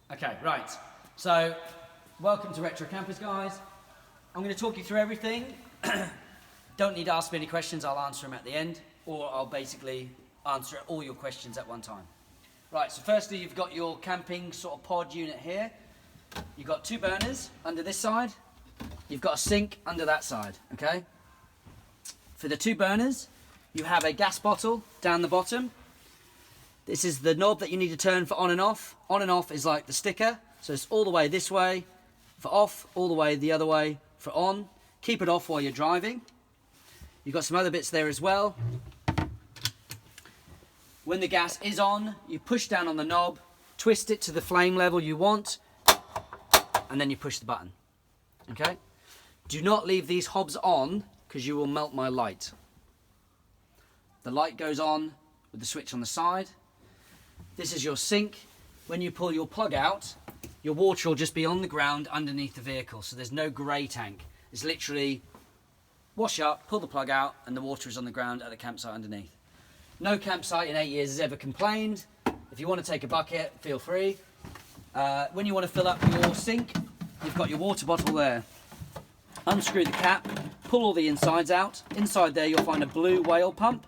Okay, right. So, welcome to Retro Campers, guys. I'm going to talk you through everything. Don't need to ask me any questions, I'll answer them at the end, or I'll basically answer all your questions at one time. Right, so firstly you've got your camping sort of pod unit here. You've got two burners under this side. You've got a sink under that side, okay? For the two burners, you have a gas bottle down the bottom. This is the knob that you need to turn for on and off. On and off is like the sticker, so it's all the way this way for off, all the way the other way for on. Keep it off while you're driving. You've got some other bits there as well. When the gas is on, you push down on the knob, twist it to the flame level you want, and then you push the button, okay? Do not leave these hobs on, because you will melt my light. The light goes on with the switch on the side. This is your sink. When you pull your plug out, your water will just be on the ground underneath the vehicle, so there's no grey tank. It's literally wash up, pull the plug out, and the water is on the ground at the campsite underneath. No campsite in 8 years has ever complained. If you want to take a bucket, feel free. When you want to fill up your sink, you've got your water bottle there. Unscrew the cap, pull all the insides out. Inside there you'll find a blue whale pump,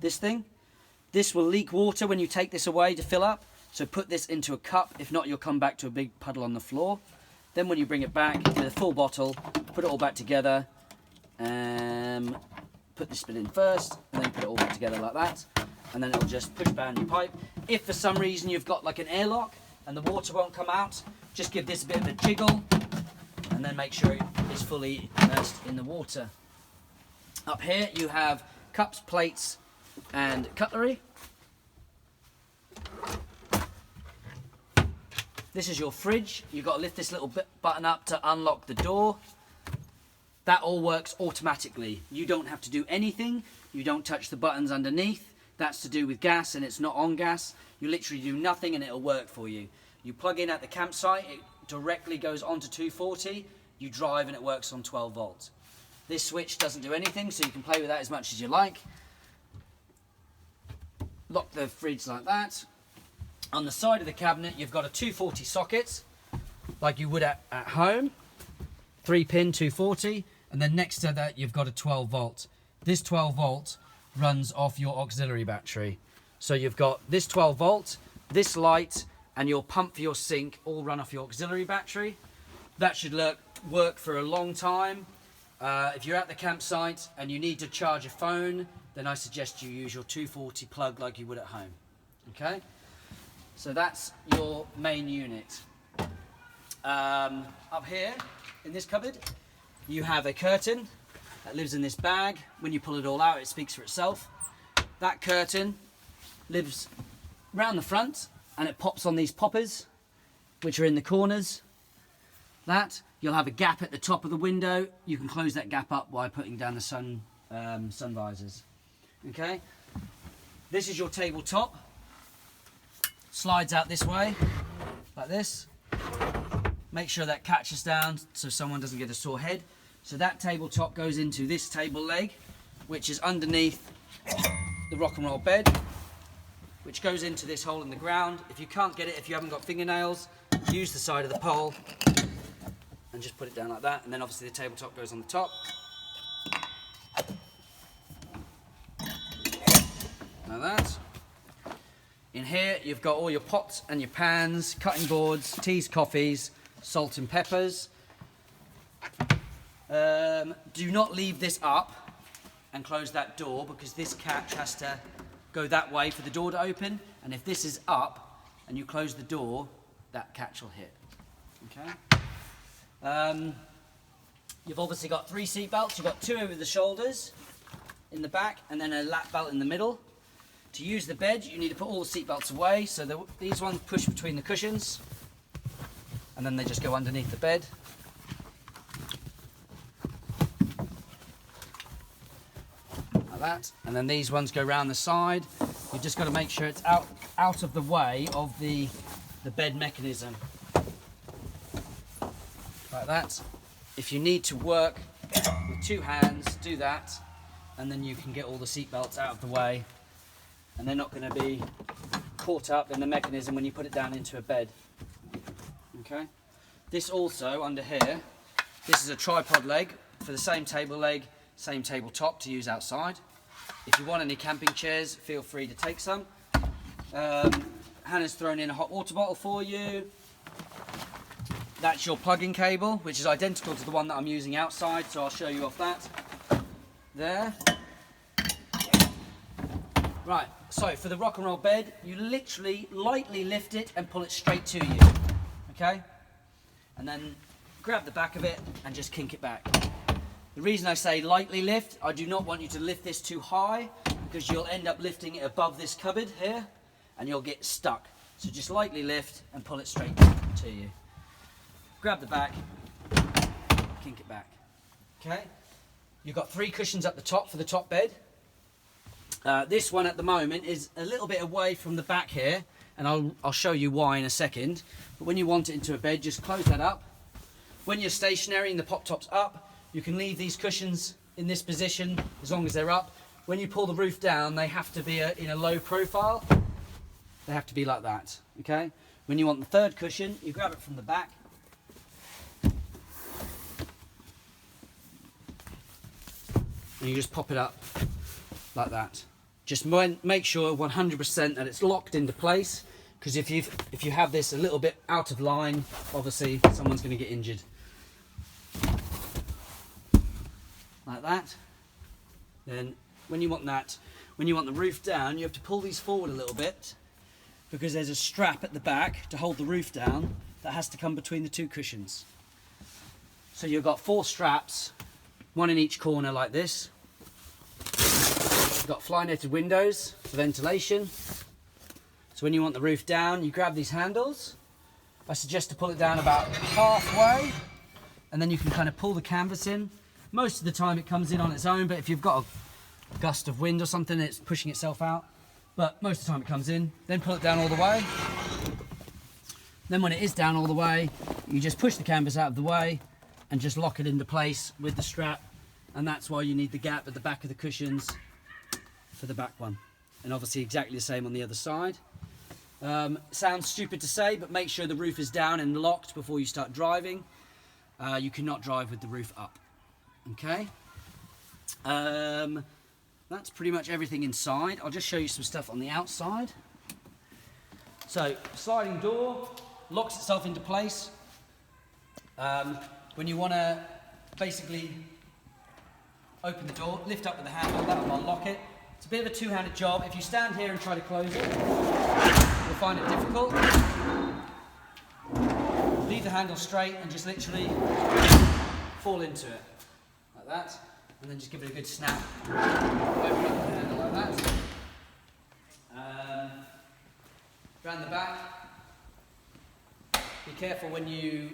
this thing. This will leak water when you take this away to fill up, so put this into a cup. If not, you'll come back to a big puddle on the floor. Then when you bring it back with a full bottle, put it all back together. Put this bit in first, and then put it all back together like that. And then it'll just push down your pipe. If for some reason you've got like an airlock and the water won't come out, just give this a bit of a jiggle, and then make sure it's fully immersed in the water. Up here you have cups, plates, and cutlery. This is your fridge. You've got to lift this little button up to unlock the door. That all works automatically. You don't have to do anything. You don't touch the buttons underneath. That's to do with gas, and it's not on gas. You literally do nothing and it'll work for you. You plug in at the campsite, it directly goes onto 240. You drive and it works on 12 volts. This switch doesn't do anything, so you can play with that as much as you like. Lock the fridge like that. On the side of the cabinet, you've got a 240 socket, like you would at home. 3-pin 240, and then next to that you've got a 12 volt. This 12 volt runs off your auxiliary battery. So you've got this 12 volt, this light, and your pump for your sink all run off your auxiliary battery. That should work for a long time. If you're at the campsite and you need to charge a phone, then I suggest you use your 240 plug like you would at home. Okay? So that's your main unit. Up here, in this cupboard, you have a curtain that lives in this bag. When you pull it all out, it speaks for itself. That curtain lives round the front, and it pops on these poppers, which are in the corners. You'll have a gap at the top of the window. You can close that gap up by putting down the sun visors. Okay? This is your tabletop. Slides out this way, like this. Make sure that catches down so someone doesn't get a sore head. So that tabletop goes into this table leg, which is underneath the rock and roll bed, which goes into this hole in the ground. If you can't get it, if you haven't got fingernails, use the side of the pole and just put it down like that. And then obviously the tabletop goes on the top. Like that. In here, you've got all your pots and your pans, cutting boards, teas, coffees, salt and peppers. Do not leave this up and close that door, because this catch has to go that way for the door to open, and if this is up and you close the door, that catch will hit. Okay? You've obviously got 3 seat belts. You've got 2 over the shoulders in the back, and then a lap belt in the middle. To use the bed, you need to put all the seat belts away, so these ones push between the cushions, and then they just go underneath the bed. Like that. And then these ones go round the side. You've just got to make sure it's out of the way of the bed mechanism. Like that. If you need to work with 2 hands, do that, and then you can get all the seat belts out of the way, and they're not going to be caught up in the mechanism when you put it down into a bed. Okay. This also under here, this is a tripod leg for the same table leg, same tabletop to use outside. If you want any camping chairs, feel free to take some. Hannah's thrown in a hot water bottle for you. That's your plug-in cable, which is identical to the one that I'm using outside, so I'll show you off that. There. Right, so for the rock and roll bed, you literally lightly lift it and pull it straight to you. Okay? And then grab the back of it and just kink it back. The reason I say lightly lift, I do not want you to lift this too high, because you'll end up lifting it above this cupboard here and you'll get stuck. So just lightly lift and pull it straight to you. Grab the back, kink it back. Okay? You've got 3 cushions up the top for the top bed. This one at the moment is a little bit away from the back here, and I'll show you why in a second. But when you want it into a bed, just close that up. When you're stationary and the pop top's up, you can leave these cushions in this position as long as they're up. When you pull the roof down, they have to be in a low profile. They have to be like that, okay? When you want the 3rd cushion, you grab it from the back. And you just pop it up like that. Just make sure 100% that it's locked into place, because if you have this a little bit out of line, obviously someone's going to get injured. Like that. Then when you want the roof down, you have to pull these forward a little bit, because there's a strap at the back to hold the roof down that has to come between the 2 cushions. So you've got 4 straps, 1 in each corner like this. You've got fly netted windows for ventilation. So when you want the roof down, you grab these handles. I suggest to pull it down about halfway, and then you can kind of pull the canvas in. Most of the time it comes in on its own, but if you've got a gust of wind or something, it's pushing itself out. But most of the time it comes in. Then pull it down all the way. Then when it is down all the way, you just push the canvas out of the way and just lock it into place with the strap. And that's why you need the gap at the back of the cushions for the back one. And obviously exactly the same on the other side. Sounds stupid to say, but make sure the roof is down and locked before you start driving. You cannot drive with the roof up. Okay? That's pretty much everything inside. I'll just show you some stuff on the outside. So, sliding door, locks itself into place. When you want to basically open the door, lift up with the handle, that will unlock it. It's a bit of a two-handed job. If you stand here and try to close it, you'll find it difficult. Leave the handle straight and just literally fall into it, like that. And then just give it a good snap. Open up the handle like that. Round the back. Be careful when you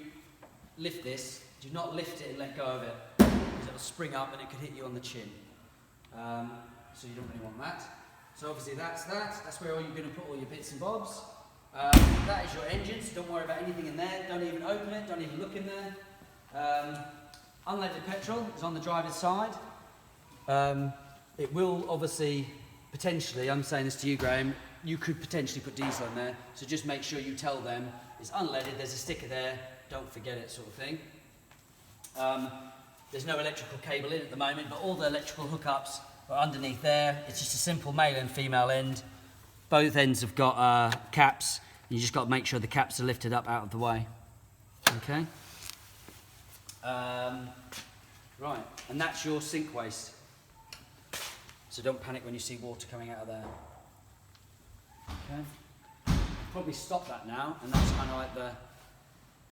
lift this. Do not lift it and let go of it, because it'll spring up and it could hit you on the chin. So you don't really want that. So obviously that's that. That's where you're going to put all your bits and bobs. That is your engine, so don't worry about anything in there. Don't even open it, don't even look in there. Unleaded petrol is on the driver's side. It will obviously, potentially, I'm saying this to you, Graham, you could potentially put diesel in there, so just make sure you tell them it's unleaded, there's a sticker there, don't forget it, sort of thing. There's no electrical cable in at the moment, but all the electrical hookups are underneath there. It's just a simple male and female end. Both ends have got caps. You just got to make sure the caps are lifted up out of the way. Okay? Right, and that's your sink waste. So don't panic when you see water coming out of there. Okay? Probably stop that now, and that's kind of like the